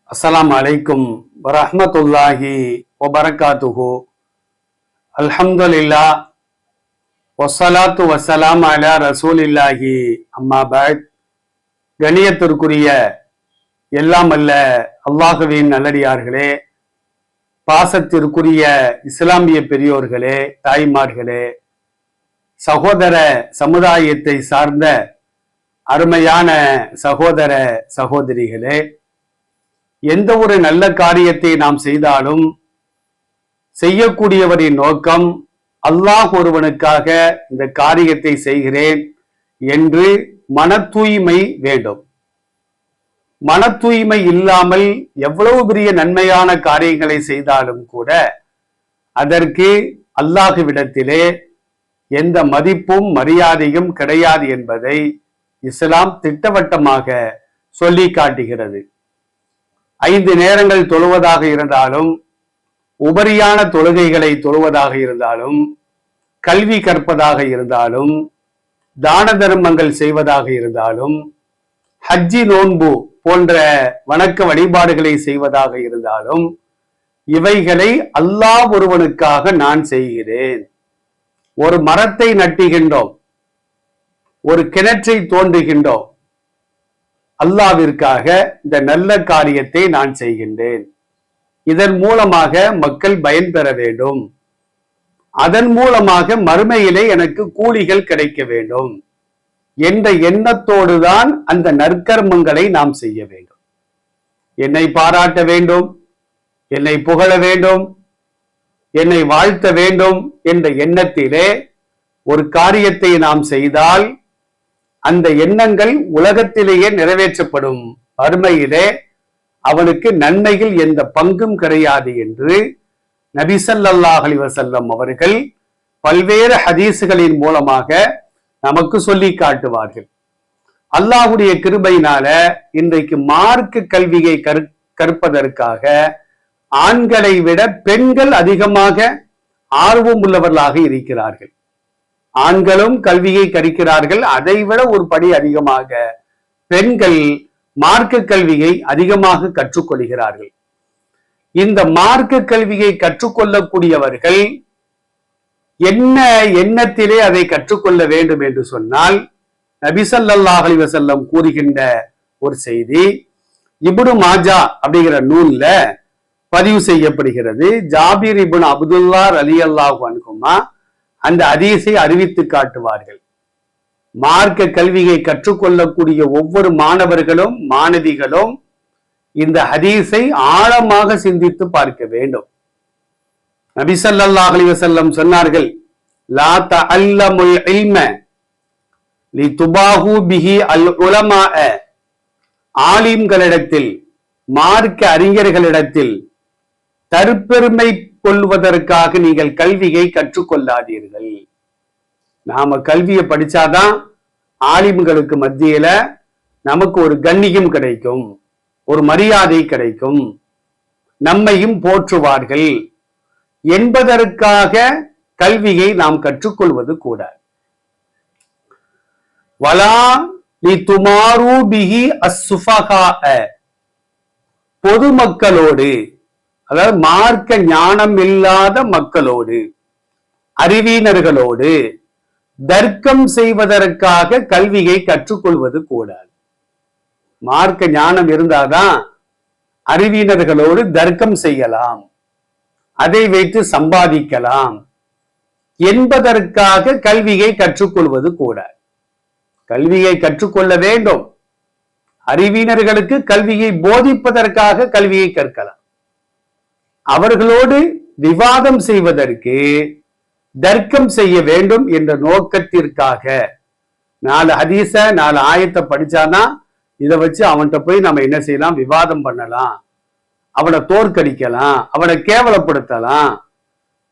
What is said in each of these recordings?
அஸ்ஸலாமு அலைக்கும் வரஹ்மத்துல்லாஹி வபரகாத்துஹு. அல்ஹம்துலில்லாஹ் வஸ்ஸலாத்து வஸ்ஸலாம் அலா ரசூலில்லாஹி அம்மா பஅத். கணியத்திற்குரிய எல்லாம் அல்ல அல்லாஹ்வின் நல்லடியார்களே, பாசத்திற்குரிய இஸ்லாமிய பெரியோர்களே, தாய்மார்களே, சகோதர சமுதாயத்தை சார்ந்த அருமையான சகோதர சகோதரிகளே, எந்த ஒரு நல்ல காரியத்தை நாம் செய்தாலும் செய்யக்கூடியவரின் நோக்கம் அல்லாஹ் ஒருவனுக்காக இந்த காரியத்தை செய்கிறேன் என்று மன தூய்மை வேண்டும். மன தூய்மை இல்லாமல் எவ்வளவு பெரிய நன்மையான காரியங்களை செய்தாலும் கூட அதற்கு அல்லாஹ்விடத்திலே எந்த மதிப்பும் மரியாதையும் கிடையாது என்பதை இஸ்லாம் திட்டவட்டமாக சொல்லி காட்டுகிறது. 5 நேரங்கள் தொழுவதாக இருந்தாலும், உபரியான தொழுகைகளை தொழுவதாக இருந்தாலும், கல்வி கற்பதாக இருந்தாலும், தான தர்மங்கள் செய்வதாக இருந்தாலும், ஹஜ்ஜி நோன்பு போன்ற வணக்க வழிபாடுகளை செய்வதாக இருந்தாலும், இவைகளை அல்லாஹ் ஒருவனுக்காக நான் செய்கிறேன். ஒரு மரத்தை நட்டுகின்றோம், ஒரு கிணற்றை தோண்டுகின்றோம், அல்லாஹ்விற்காக இந்த நல்ல காரியத்தை நான் செய்கின்றேன், இதன் மூலமாக மக்கள் பயன்பெற வேண்டும், அதன் மூலமாக மறுமையிலே எனக்கு கூலிகள் கிடைக்க வேண்டும் என்ற எண்ணத்தோடு தான் அந்த நற்கர்மங்களை நாம் செய்ய வேண்டும். என்னை பாராட்ட வேண்டும், என்னை புகழ வேண்டும், என்னை வாழ்த்த வேண்டும் என்ற எண்ணத்திலே ஒரு காரியத்தை நாம் செய்தால் அந்த எண்ணங்கள் உலகத்திலேயே நிறைவேற்றப்படும், மறுமையிலே அவனுக்கு நன்மையில் எந்த பங்கும் கிடையாது என்று நபி ஸல்லல்லாஹு அலைஹி வஸல்லம் அவர்கள் பல்வேறு ஹதீசுகளின் மூலமாக நமக்கு சொல்லி காட்டுவார்கள். அல்லாஹ்வுடைய கிருபையினால இன்றைக்கு மார்க்க கல்வியை கற்பதற்காக ஆண்களை விட பெண்கள் அதிகமாக ஆர்வம் உள்ளவர்களாக இருக்கிறார்கள். ஆண்களும் கல்வியை கற்கிறார்கள், அதைவிட ஒரு படி அதிகமாக பெண்கள் மார்க்க கல்வியை அதிகமாக கற்றுக்கொள்கிறார்கள். இந்த மார்க்க கல்வியை கற்றுக்கொள்ளக்கூடியவர்கள் என்ன எண்ணத்திலே அதை கற்றுக்கொள்ள வேண்டும் என்று சொன்னால், நபி ஸல்லல்லாஹு அலைஹி வஸல்லம் கூறுகின்ற ஒரு செய்தி இப்னு மாஜா அப்படிங்கிற நூல்ல பதிவு செய்யப்படுகிறது. ஜாபிர் இப்னு அப்துல்லா ரலியல்லாஹு அன்ஹுமா அந்த ஹதீஸை அறிவித்து காட்டுவார்கள். மார்க்க கல்வியை கற்றுக்கொள்ளக்கூடிய ஒவ்வொரு மாணவர்களும் மாணவிகளும் இந்த ஹதீஸை ஆழமாக சிந்தித்து பார்க்க வேண்டும். நபி ஸல்லல்லாஹு அலைஹி வஸல்லம் சொன்னார்கள், லா தஅல்லமுல் இல்ம லிதுபாஹு பிஹி அல் உலமாஅ. ஆலிம்களிடத்தில், மார்க்க அறிஞர்களிடத்தில் தற்பெருமை கொள்வதற்காக நீங்கள் கல்வியை கற்றுக்கொள்ளாதீர்கள். நாம கல்வியை படிச்சாதான் ஆலிம்களுக்கு மத்தியில நமக்கு ஒரு கண்ணியம் கிடைக்கும், ஒரு மரியாதை கிடைக்கும், நம்மையும் போற்றுவார்கள் என்பதற்காக கல்வியை நாம் கற்றுக்கொள்வது கூடாது. வலா லிதுமாரு பிஹி அஸ்ஸுஃபஹாஅ. பொதுமக்களோடு, அதாவது மார்க்க ஞானம் இல்லாத மக்களோடு, அறிவினர்களோடு தர்க்கம் செய்வதற்காக கல்வியை கற்றுக்கொள்வது கூடாது. மார்க்க ஞானம் இருந்தாதான் அறிவினர்களோடு தர்க்கம் செய்யலாம், அதை வைத்து சம்பாதிக்கலாம் என்பதற்காக கல்வியை கற்றுக்கொள்வது கூடாது. கல்வியை கற்றுக்கொள்ள வேண்டும். அறிவினர்களுக்கு கல்வியை போதிப்பதற்காக கல்வியை கற்கலாம். அவர்களோடு விவாதம் செய்வதற்கு, தர்க்கம் செய்ய வேண்டும் என்ற நோக்கத்திற்காக 4 ஹதீஸ 4 ஆயத்தை படிச்சானா இதை வச்சு அவன்கிட்ட போய் நம்ம என்ன செய்யலாம், விவாதம் பண்ணலாம், அவனை தோற்கடிக்கலாம், அவனை கேவலப்படுத்தலாம்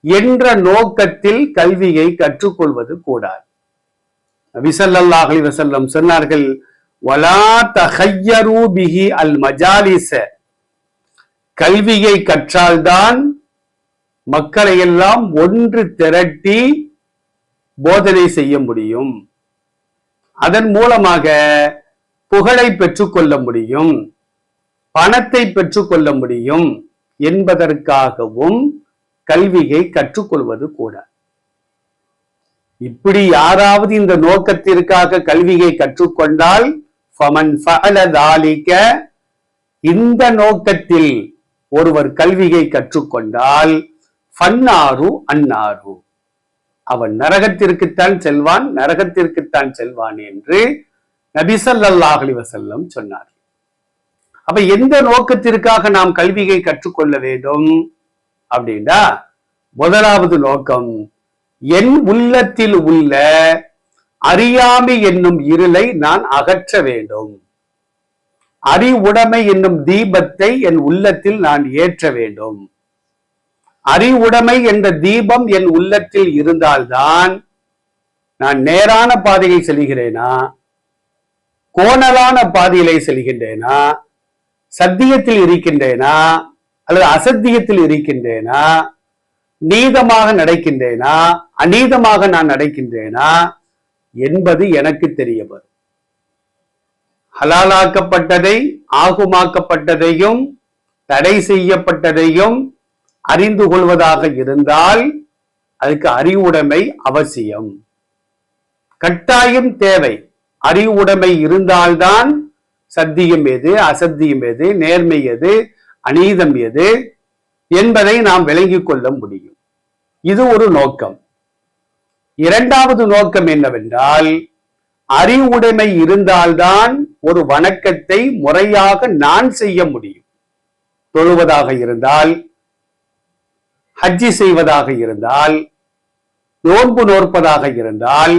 என்ற நோக்கத்தில் கல்வியை கற்றுக்கொள்வது கூடாது. நபி ஸல்லல்லாஹு அலைஹி வஸல்லம் சொன்னார்கள், வலா தஹய்யரு பிஹி அல் மஜாலிஸ. கல்வியை கற்றால்தான் மக்களை எல்லாம் ஒன்று திரட்டி போதனை செய்ய முடியும், அதன் மூலமாக புகழை பெற்றுக்கொள்ள முடியும், பணத்தை பெற்றுக்கொள்ள முடியும் என்பதற்காகவும் கல்வியை கற்றுக்கொள்வது கூட. இப்படி யாராவது இந்த நோக்கத்திற்காக கல்வியை கற்றுக்கொண்டால் இந்த நோக்கத்தில் ஒருவர் கல்வியை கற்றுக்கொண்டால் ஃபன்னாரு அன்னாரு, அவன் நரகத்திற்குத்தான் செல்வான் என்று நபி ஸல்லல்லாஹு அலைஹி வஸல்லம் சொன்னார். அப்ப எந்த நோக்கத்திற்காக நாம் கல்வியை கற்றுக்கொள்ள வேண்டும் அப்படின்னா, முதலாவது நோக்கம் என் உள்ளத்தில் உள்ள அறியாமை என்னும் இருளை நான் அகற்ற வேண்டும். அறிவுடைமை என்னும் தீபத்தை என் உள்ளத்தில் நான் ஏற்ற வேண்டும். அறிவுடைமை என்ற தீபம் என் உள்ளத்தில் இருந்தால்தான் நான் நேரான பாதையை செல்கிறேனா, கோணலான பாதையிலே செல்கின்றேனா, சத்தியத்தில் இருக்கின்றேனா அல்லது அசத்தியத்தில் இருக்கின்றேனா, நீதமாக நடக்கின்றேனா அநீதமாக நான் நடக்கின்றேனா என்பது எனக்கு தெரிய வரும். ஹலாலாக்கப்பட்டதை ஆகுமாக்கப்பட்டதையும் தடை செய்யப்பட்டதையும் அறிந்து கொள்வதாக இருந்தால் அதுக்கு அறிவுடைமை அவசியம், கட்டாயம் தேவை. அறிவுடைமை இருந்தால்தான் சத்தியம் எது, அசத்தியம் எது, நேர்மை எது, அநீதம் எது என்பதை நாம் விளங்கிக் கொள்ள முடியும். இது ஒரு நோக்கம். இரண்டாவது நோக்கம் என்னவென்றால், அறிவுடைமை இருந்தால்தான் ஒரு வணக்கத்தை முறையாக நான் செய்ய முடியும். தொழுவதாக இருந்தால், ஹஜ்ஜி செய்வதாக இருந்தால், நோன்பு நோற்பதாக இருந்தால்,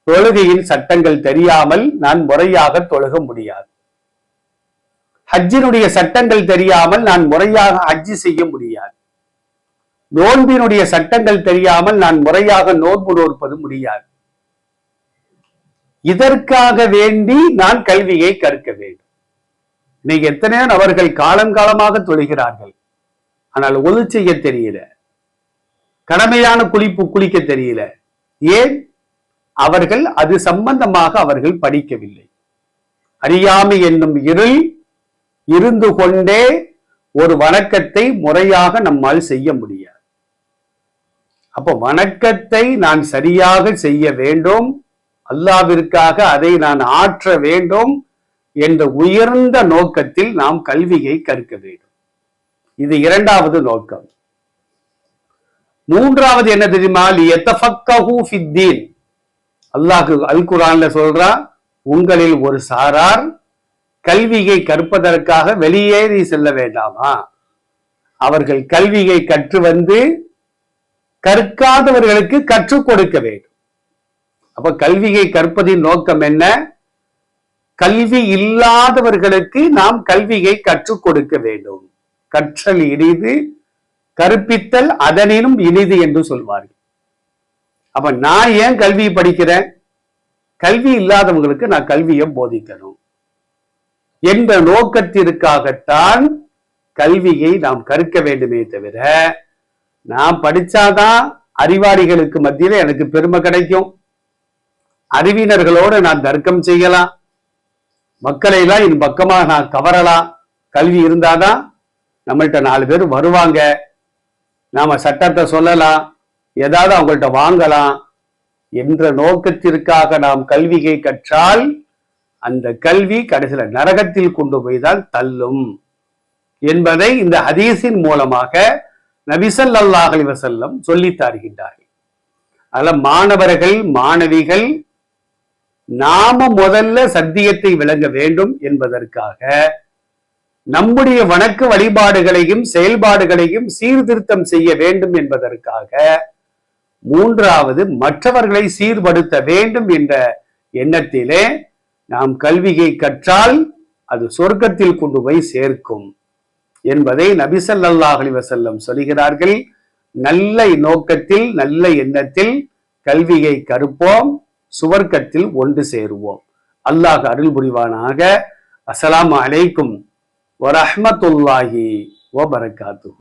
தொழுகையின் சட்டங்கள் தெரியாமல் நான் முறையாக தொழுக முடியாது. ஹஜ்ஜினுடைய சட்டங்கள் தெரியாமல் நான் முறையாக ஹஜ்ஜி செய்ய முடியாது. நோன்பினுடைய சட்டங்கள் தெரியாமல் நான் முறையாக நோன்பு நோற்பது முடியாது. இதற்காக வேண்டி நான் கல்வியை கற்க வேண்டும். இன்னைக்கு எத்தனையோ நபர்கள் காலங்காலமாக தொழுகிறார்கள், ஆனால் ஒது செய்ய தெரியல, கடமையான குளிக்க தெரியல. ஏன்? அவர்கள் அது சம்பந்தமாக அவர்கள் படிக்கவில்லை. அறியாமை என்னும் இருள் இருந்து கொண்டே ஒரு வணக்கத்தை முறையாக நம்மால் செய்ய முடியாது. அப்போ வணக்கத்தை நான் சரியாக செய்ய வேண்டும், அல்லாஹ்விற்காக அதை நான் ஆற்ற வேண்டும் என்ற உயர்ந்த நோக்கத்தில் நாம் கல்வியை கற்க வேண்டும். இது இரண்டாவது நோக்கம். மூன்றாவது என்ன தெரியுமா? லியதஃபக்கஹு ஃபித்தீன். அல்லாஹ் அல் குர்ஆன்ல சொல்றா, உங்களில் ஒரு சாரார் கல்வியை கற்பதற்காக வெளியேறி செல்ல வேண்டாமா? அவர்கள் கல்வியை கற்று வந்து கற்காதவர்களுக்கு கற்றுக் கொடுக்க வேண்டும். அப்ப கல்வியை கற்பதின் நோக்கம் என்ன? கல்வி இல்லாதவர்களுக்கு நாம் கல்வியை கற்றுக் கொடுக்க வேண்டும். கற்றல் இனிது, கற்பித்தல் அதனினும் இனிது என்று சொல்வார்கள். அப்ப நான் ஏன் கல்வி படிக்கிறேன்? கல்வி இல்லாதவங்களுக்கு நான் கல்வியை போதிக்கணும் என்ற நோக்கத்திற்காகத்தான் கல்வியை நாம் கற்க வேண்டுமே தவிர, நான் படிச்சாதான் அறிவாளிகளுக்கு மத்தியில எனக்கு பெருமை கிடைக்கும், அறிவினர்களோடு நான் தர்க்கம் செய்யலாம், மக்களை எல்லாம் என் பக்கமாக நான் கவரலாம், கல்வி இருந்தாதான் நம்மள்கிட்ட 4 பேர் வருவாங்க, நாம சட்டத்தை சொல்லலாம், ஏதாவது அவங்கள்ட்ட வாங்கலாம் என்ற நோக்கத்திற்காக நாம் கல்வியை கற்றால் அந்த கல்வி கடைசியில நரகத்தில் கொண்டு போய் தான் தள்ளும் என்பதை இந்த ஹதீஸின் மூலமாக நபி ஸல்லல்லாஹு அலைஹி வஸல்லம் சொல்லி தருகின்றார்கள். அதுல மாணவர்கள் மாணவிகள் நாம முதல்ல சத்தியத்தை விளங்க வேண்டும் என்பதற்காக நம்முடைய வணக்க வழிபாடுகளையும் செயல்பாடுகளையும் சீர்திருத்தம் செய்ய வேண்டும் என்பதற்காக, மூன்றாவது மற்றவர்களை சீர்படுத்த வேண்டும் என்ற எண்ணத்திலே நாம் கல்வியை கற்றால் அது சொர்க்கத்தில் கொண்டு போய் சேர்க்கும் என்பதை நபி ஸல்லல்லாஹு அலைஹி வஸல்லம் சொல்கிறார்கள். நல்ல நோக்கத்தில் நல்ல எண்ணத்தில் கல்வியை கற்போம், சுவர்க்கத்தில் ஒன்று சேருவோம். அல்லாஹ் அருள் புரிவானாக. அஸ்ஸலாமு அலைக்கும் வரஹ்மத்துல்லாஹி வபரகாத்துஹு.